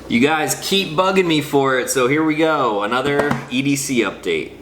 You guys keep bugging me for it, so here we go. Another EDC update.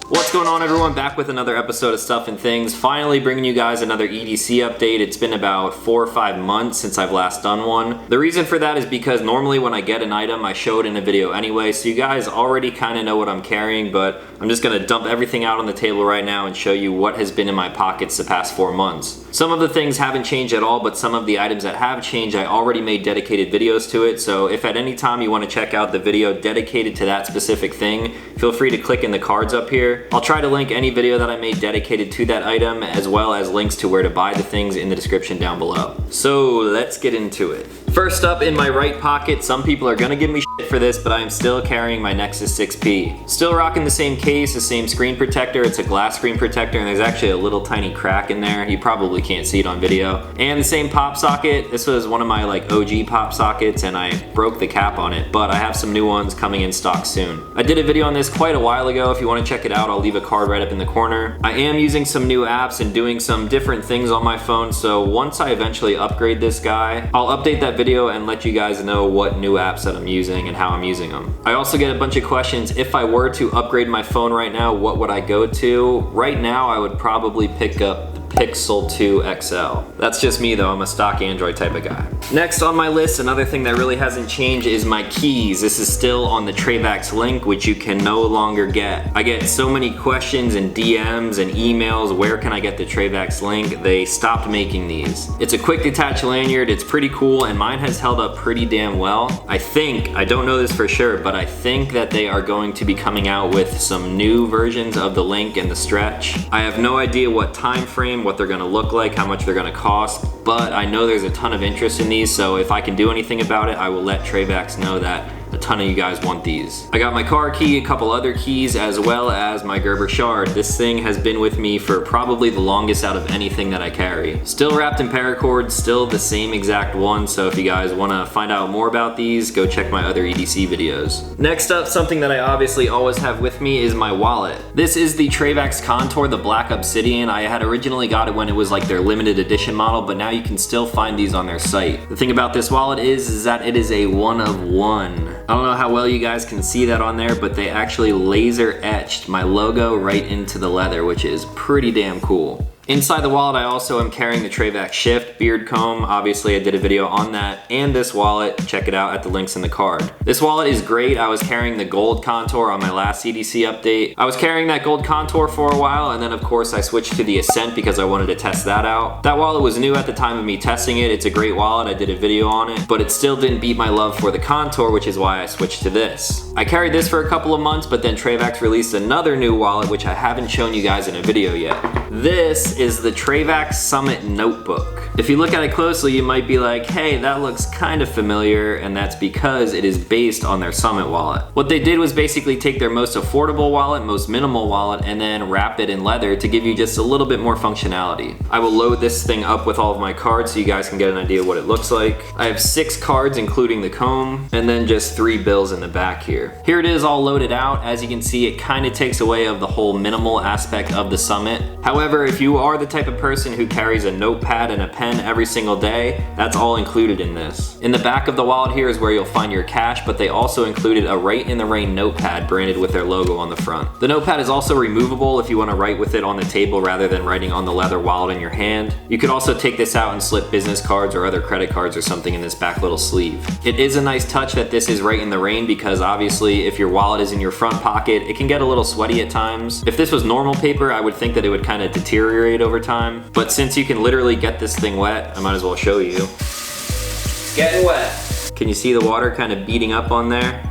What's going on, everyone? Back with another episode of Stuff and Things. Finally bringing you guys another EDC update. It's been about 4 or 5 months since I've last done one. The reason for that is because normally when I get an item, I show it in a video anyway, so you guys already kind of know what I'm carrying, but I'm just gonna dump everything out on the table right now and show you what has been in my pockets the past 4 months. Some of the things haven't changed at all, but some of the items that have changed, I already made dedicated videos to it, so if at any time you want to check out the video dedicated to that specific thing, feel free to click in the cards up here. I'll try to link any video that I made dedicated to that item, as well as links to where to buy the things in the description down below. So let's get into it. First up, in my right pocket, some people are gonna give me shit for this, but I am still carrying my Nexus 6P. Still rocking the same case, the same screen protector. It's a glass screen protector, and there's actually a little tiny crack in there. You probably can't see it on video. And the same pop socket. This was one of my OG pop sockets, and I broke the cap on it, but I have some new ones coming in stock soon. I did a video on this quite a while ago. If you want to check it out, I'll leave a card right up in the corner. I am using some new apps and doing some different things on my phone, so once I eventually upgrade this guy, I'll update that video and let you guys know what new apps that I'm using and how I'm using them. I also get a bunch of questions. If I were to upgrade my phone right now, what would I go to? Right now, I would probably pick up the Pixel 2 XL. That's just me though, I'm a stock Android type of guy. Next on my list, another thing that really hasn't changed is my keys. This is still on the Travax link, which you can no longer get. I get so many questions and DMs and emails, where can I get the Travax link? They stopped making these. It's a quick detach lanyard, it's pretty cool, and mine has held up pretty damn well. I don't know this for sure, but I think that they are going to be coming out with some new versions of the link and the stretch. I have no idea what time frame, what they're gonna look like, how much they're gonna cost, but I know there's a ton of interest in these, so if I can do anything about it, I will let Travax know that a ton of you guys want these. I got my car key, a couple other keys, as well as my Gerber shard. This thing has been with me for probably the longest out of anything that I carry. Still wrapped in paracord, still the same exact one, so if you guys wanna find out more about these, go check my other EDC videos. Next up, something that I obviously always have with me is my wallet. This is the Travax Contour, the Black Obsidian. I had originally got it when it was like their limited edition model, but now you can still find these on their site. The thing about this wallet is that it is a one of one. I don't know how well you guys can see that on there, but they actually laser etched my logo right into the leather, which is pretty damn cool. Inside the wallet, I also am carrying the Travax Shift beard comb. Obviously, I did a video on that, and this wallet. Check it out at the links in the card. This wallet is great. I was carrying the gold contour on my last EDC update. I was carrying that gold contour for a while, and then of course I switched to the Ascent because I wanted to test that out. That wallet was new at the time of me testing it. It's a great wallet. I did a video on it, but it still didn't beat my love for the contour, which is why I switched to this. I carried this for a couple of months, but then Travax released another new wallet, which I haven't shown you guys in a video yet. This is the Travax Summit Notebook. If you look at it closely, you might be like, hey, that looks kind of familiar, and that's because it is based on their Summit wallet. What they did was basically take their most affordable wallet, most minimal wallet, and then wrap it in leather to give you just a little bit more functionality. I will load this thing up with all of my cards so you guys can get an idea of what it looks like. I have 6 cards, including the comb, and then just 3 bills in the back here. Here it is all loaded out. As you can see, it kind of takes away of the whole minimal aspect of the Summit. However, if you are the type of person who carries a notepad and a pen every single day, that's all included in this. In the back of the wallet here is where you'll find your cash, but they also included a Write in the Rain notepad branded with their logo on the front. The notepad is also removable if you want to write with it on the table rather than writing on the leather wallet in your hand. You could also take this out and slip business cards or other credit cards or something in this back little sleeve. It is a nice touch that this is Write in the Rain because obviously if your wallet is in your front pocket, it can get a little sweaty at times. If this was normal paper, I would think that it would kind of deteriorate over time, but since you can literally get this thing wet, I might as well show you. It's getting wet. Can you see the water kind of beating up on there?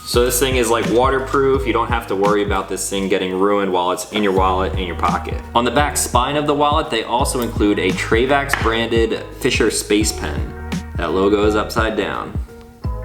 So this thing is like waterproof. You don't have to worry about this thing getting ruined while it's in your wallet in your pocket. On the back spine of the wallet, they also include a Travax branded Fisher Space Pen. That logo is upside down.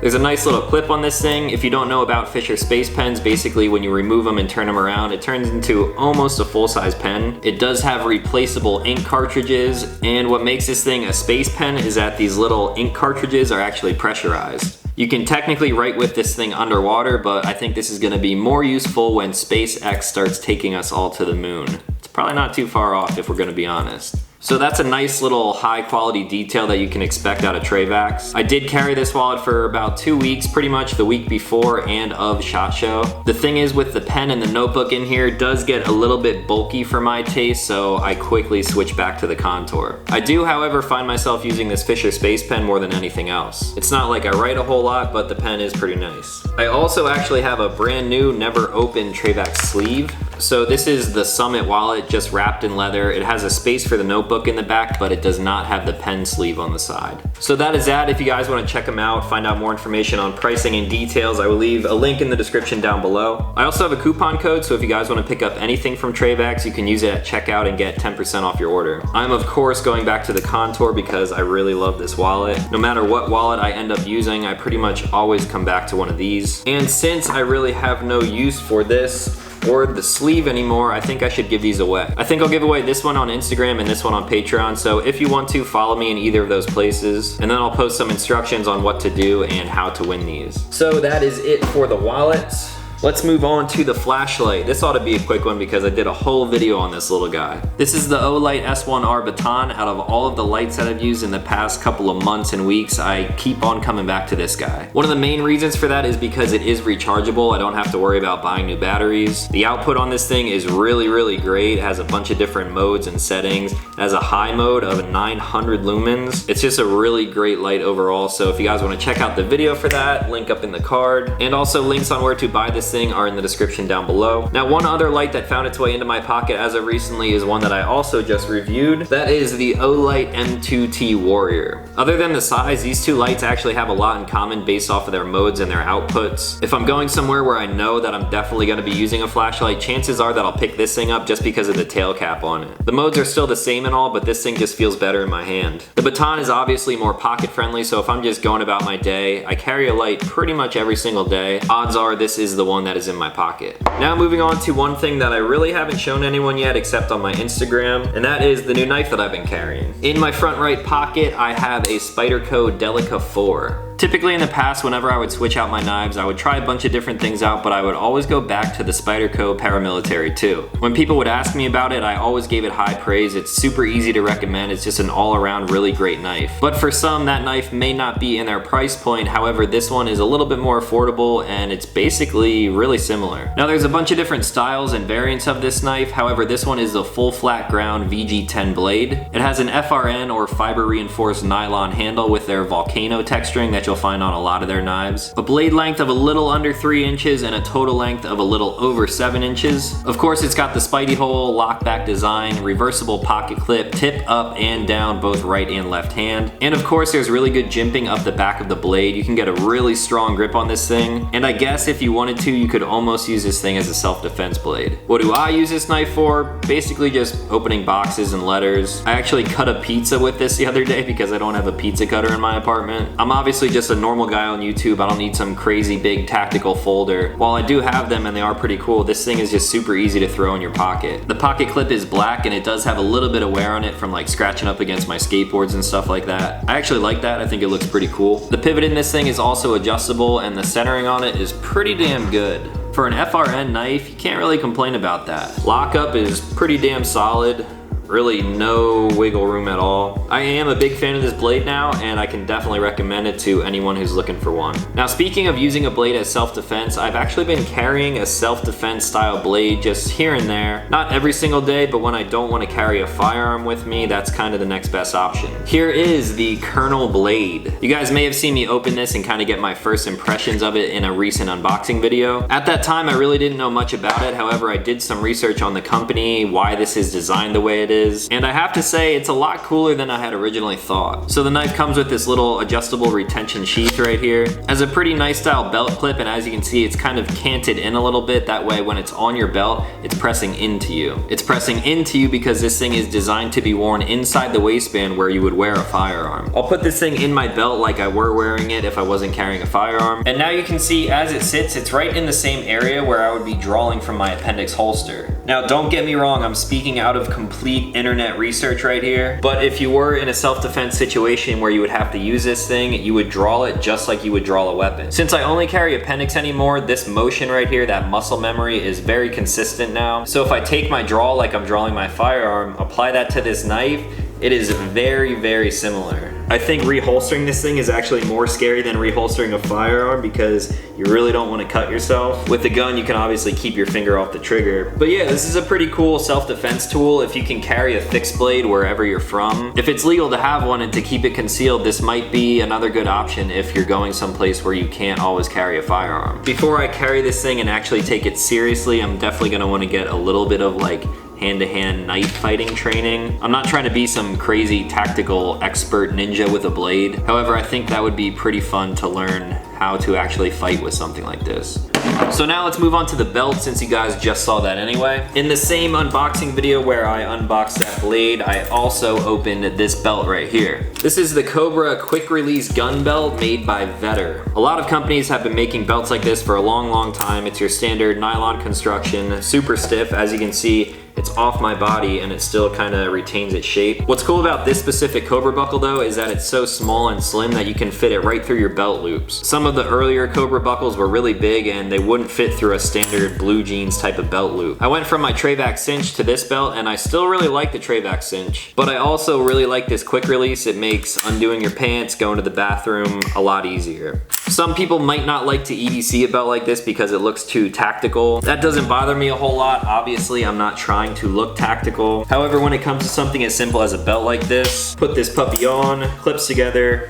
There's a nice little clip on this thing. If you don't know about Fisher Space Pens, basically when you remove them and turn them around, it turns into almost a full-size pen. It does have replaceable ink cartridges, and what makes this thing a space pen is that these little ink cartridges are actually pressurized. You can technically write with this thing underwater, but I think this is gonna be more useful when SpaceX starts taking us all to the moon. It's probably not too far off if we're gonna be honest. So that's a nice little high quality detail that you can expect out of Travax. I did carry this wallet for about 2 weeks, pretty much the week before and of SHOT Show. The thing is, with the pen and the notebook in here, it does get a little bit bulky for my taste, so I quickly switch back to the Contour. I do, however, find myself using this Fisher Space Pen more than anything else. It's not like I write a whole lot, but the pen is pretty nice. I also actually have a brand new, never opened Travax sleeve. So this is the Summit wallet, just wrapped in leather. It has a space for the notebook in the back, but it does not have the pen sleeve on the side. So that is that. If you guys want to check them out, find out more information on pricing and details, I will leave a link in the description down below. I also have a coupon code, so if you guys want to pick up anything from Travax, you can use it at checkout and get 10% off your order. I'm of course going back to the Contour because I really love this wallet. No matter what wallet I end up using, I pretty much always come back to one of these. And since I really have no use for this or the sleeve anymore, I think I should give these away. I think I'll give away this one on Instagram and this one on Patreon, so if you want to, follow me in either of those places, and then I'll post some instructions on what to do and how to win these. So that is it for the wallets. Let's move on to the flashlight. This ought to be a quick one because I did a whole video on this little guy. This is the Olight S1R Baton. Out of all of the lights that I've used in the past couple of months and weeks, I keep on coming back to this guy. One of the main reasons for that is because it is rechargeable. I don't have to worry about buying new batteries. The output on this thing is really, really great. It has a bunch of different modes and settings. It has a high mode of 900 lumens. It's just a really great light overall. So if you guys want to check out the video for that, link up in the card. And also links on where to buy this thing are in the description down below. Now, one other light that found its way into my pocket as of recently is one that I also just reviewed. That is the Olight M2T Warrior. Other than the size, these two lights actually have a lot in common based off of their modes and their outputs. If I'm going somewhere where I know that I'm definitely going to be using a flashlight, chances are that I'll pick this thing up just because of the tail cap on it. The modes are still the same and all, but this thing just feels better in my hand. The baton is obviously more pocket friendly, so if I'm just going about my day, I carry a light pretty much every single day. Odds are this is the one that is in my pocket. Now moving on to one thing that I really haven't shown anyone yet except on my Instagram, and that is the new knife that I've been carrying. In my front right pocket, I have a Spyderco Delica 4. Typically in the past, whenever I would switch out my knives, I would try a bunch of different things out, but I would always go back to the Spyderco Paramilitary 2. When people would ask me about it, I always gave it high praise. It's super easy to recommend. It's just an all-around really great knife. But for some, that knife may not be in their price point. However, this one is a little bit more affordable and it's basically really similar. Now there's a bunch of different styles and variants of this knife. However, this one is the full flat ground VG10 blade. It has an FRN or fiber reinforced nylon handle with their volcano texturing that you'll find on a lot of their knives. A blade length of a little under 3 inches and a total length of a little over 7 inches. Of course, it's got the Spidey hole, lockback design, reversible pocket clip, tip up and down both right and left hand. And of course, there's really good jimping up the back of the blade. You can get a really strong grip on this thing. And I guess if you wanted to, you could almost use this thing as a self-defense blade. What do I use this knife for? Basically just opening boxes and letters. I actually cut a pizza with this the other day because I don't have a pizza cutter in my apartment. I'm obviously just a normal guy on YouTube. I don't need some crazy big tactical folder. While I do have them and they are pretty cool, this thing is just super easy to throw in your pocket. The pocket clip is black and it does have a little bit of wear on it from like scratching up against my skateboards and stuff like that. I actually like that. I think it looks pretty cool. The pivot in this thing is also adjustable and the centering on it is pretty damn good. For an FRN knife, you can't really complain about that. Lockup is pretty damn solid. Really no wiggle room at all. I am a big fan of this blade now, and I can definitely recommend it to anyone who's looking for one. Now, speaking of using a blade as self-defense, I've actually been carrying a self-defense style blade just here and there. Not every single day, but when I don't want to carry a firearm with me, that's kind of the next best option. Here is the Colonel Blade. You guys may have seen me open this and kind of get my first impressions of it in a recent unboxing video. At that time, I really didn't know much about it. However, I did some research on the company, why this is designed the way it is. And I have to say it's a lot cooler than I had originally thought. So the knife comes with this little adjustable retention sheath right here. Has a pretty nice style belt clip, and as you can see, it's kind of canted in a little bit. That way when it's on your belt, it's pressing into you. It's pressing into you because this thing is designed to be worn inside the waistband where you would wear a firearm. I'll put this thing in my belt like I were wearing it if I wasn't carrying a firearm. And now you can see as it sits, it's right in the same area where I would be drawing from my appendix holster. Now don't get me wrong, I'm speaking out of complete internet research right here, but if you were in a self-defense situation where you would have to use this thing, you would draw it just like you would draw a weapon. Since I only carry appendix anymore, this motion right here, that muscle memory, is very consistent now. So if I take my draw like I'm drawing my firearm, apply that to this knife, It is very, very similar. I think reholstering this thing is actually more scary than reholstering a firearm because you really don't want to cut yourself. With the gun, you can obviously keep your finger off the trigger. But yeah, this is a pretty cool self-defense tool if you can carry a fixed blade wherever you're from. If it's legal to have one and to keep it concealed, this might be another good option if you're going someplace where you can't always carry a firearm. Before I carry this thing and actually take it seriously, I'm definitely gonna want to get a little bit of like hand-to-hand knife fighting training. I'm not trying to be some crazy tactical expert ninja with a blade. However, I think that would be pretty fun to learn how to actually fight with something like this. So now let's move on to the belt since you guys just saw that anyway. In the same unboxing video where I unboxed that blade, I also opened this belt right here. This is the Cobra Quick Release Gun Belt made by Vetter. A lot of companies have been making belts like this for a long, long time. It's your standard nylon construction, super stiff. As you can see, it's off my body and it still kind of retains its shape. What's cool about this specific Cobra buckle though is that it's so small and slim that you can fit it right through your belt loops. Some of the earlier Cobra buckles were really big and they wouldn't fit through a standard blue jeans type of belt loop. I went from my Trayvac cinch to this belt and I still really like the Trayvac cinch, but I also really like this quick release. It makes undoing your pants, going to the bathroom a lot easier. Some people might not like to EDC a belt like this because it looks too tactical. That doesn't bother me a whole lot. Obviously, I'm not trying to look tactical. However, when it comes to something as simple as a belt like this, put this puppy on, clips together,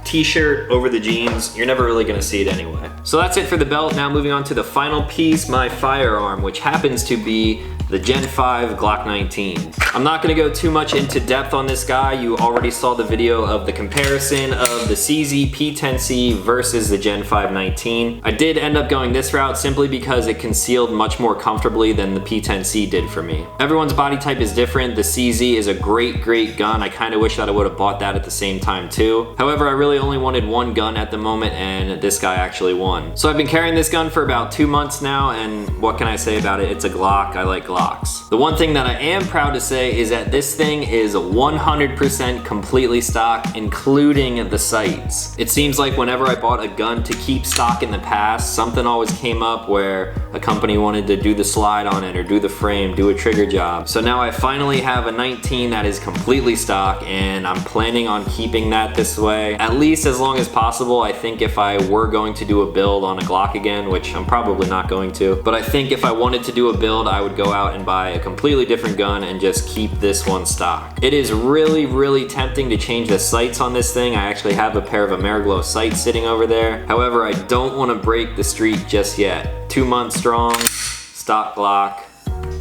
t-shirt over the jeans, you're never really gonna see it anyway. So that's it for the belt. Now moving on to the final piece, my firearm, which happens to be the Gen 5 Glock 19. I'm not gonna go too much into depth on this guy. You already saw the video of the comparison of the CZ P10C versus the Gen 5 19. I did end up going this route simply because it concealed much more comfortably than the P10C did for me. Everyone's body type is different. The CZ is a great gun. I kinda wish that I would've bought that at the same time too. However, I really only wanted one gun at the moment and this guy actually won. So I've been carrying this gun for about 2 months now, and what can I say about it? It's a Glock. I like Glocks. The one thing that I am proud to say is that this thing is 100% completely stock, including the sights. It seems like whenever I bought a gun to keep stock in the past, something always came up where a company wanted to do the slide on it or do the frame, do a trigger job. So now I finally have a 19 that is completely stock, and I'm planning on keeping that this way, at least as long as possible. I think if I were going to do a build on a Glock again, which I'm probably not going to, but I think if I wanted to do a build, I would go out and buy a completely different gun and just keep this one stock. It is really tempting to change the sights on this thing. I actually have a pair of Ameriglow sights sitting over there. However, I don't want to break the streak just yet. 2 months strong, stock Glock.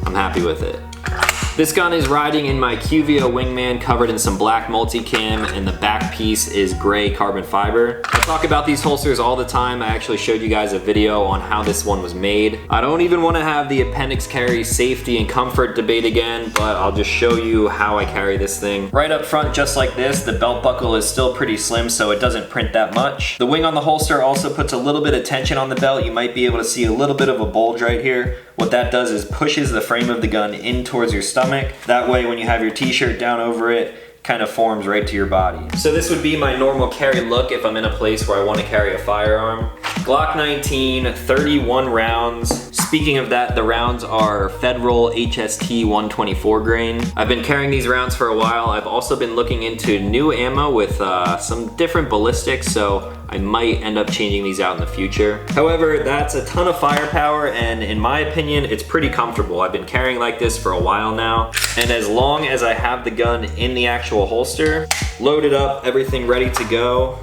I'm happy with it. This gun is riding in my QVO Wingman covered in some black multicam, and the back piece is gray carbon fiber. I talk about these holsters all the time. I actually showed you guys a video on how this one was made. I don't even want to have the appendix carry safety and comfort debate again, but I'll just show you how I carry this thing. Right up front, just like this, the belt buckle is still pretty slim, so it doesn't print that much. The wing on the holster also puts a little bit of tension on the belt. You might be able to see a little bit of a bulge right here. What that does is pushes the frame of the gun in towards your stomach. That way, when you have your t-shirt down over it, kind of forms right to your body. So this would be my normal carry look if I'm in a place where I want to carry a firearm. Glock 19, 31 rounds. Speaking of that, the rounds are Federal HST 124 grain. I've been carrying these rounds for a while. I've also been looking into new ammo with some different ballistics, so I might end up changing these out in the future. However, that's a ton of firepower, and in my opinion, it's pretty comfortable. I've been carrying like this for a while now, and as long as I have the gun in the actual holster, loaded up, everything ready to go,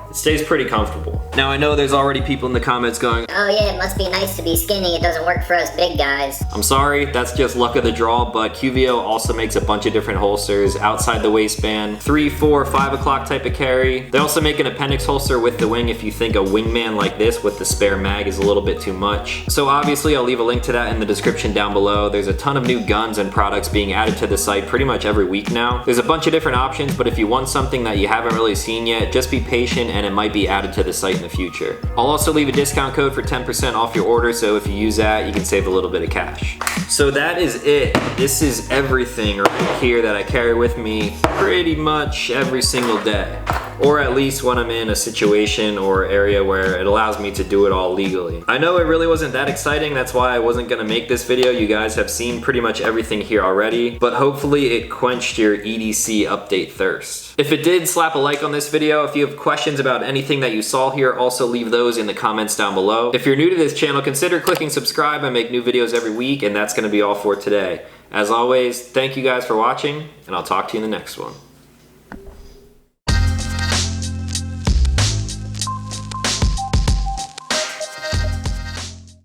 it stays pretty comfortable. Now I know there's already people in the comments going, "Oh yeah, it must be nice to be skinny. It doesn't work for us big guys." I'm sorry, that's just luck of the draw, but QVO also makes a bunch of different holsters outside the waistband, 3, 4, 5 o'clock type of carry. They also make an appendix holster with the wing if you think a wingman like this with the spare mag is a little bit too much. So obviously I'll leave a link to that in the description down below. There's a ton of new guns and products being added to the site pretty much every week now. There's a bunch of different options, but if you want something that you haven't really seen yet, just be patient and it might be added to the site in the future. I'll also leave a discount code for 10% off your order, so if you use that, you can save a little bit of cash. So that is it. This is everything right here that I carry with me pretty much every single day. or at least when I'm in a situation or area where it allows me to do it all legally. I know it really wasn't that exciting, that's why I wasn't gonna make this video. You guys have seen pretty much everything here already, but hopefully it quenched your EDC update thirst. If it did, slap a like on this video. If you have questions about anything that you saw here, also leave those in the comments down below. If you're new to this channel, consider clicking subscribe. I make new videos every week, and that's gonna be all for today. As always, thank you guys for watching, and I'll talk to you in the next one.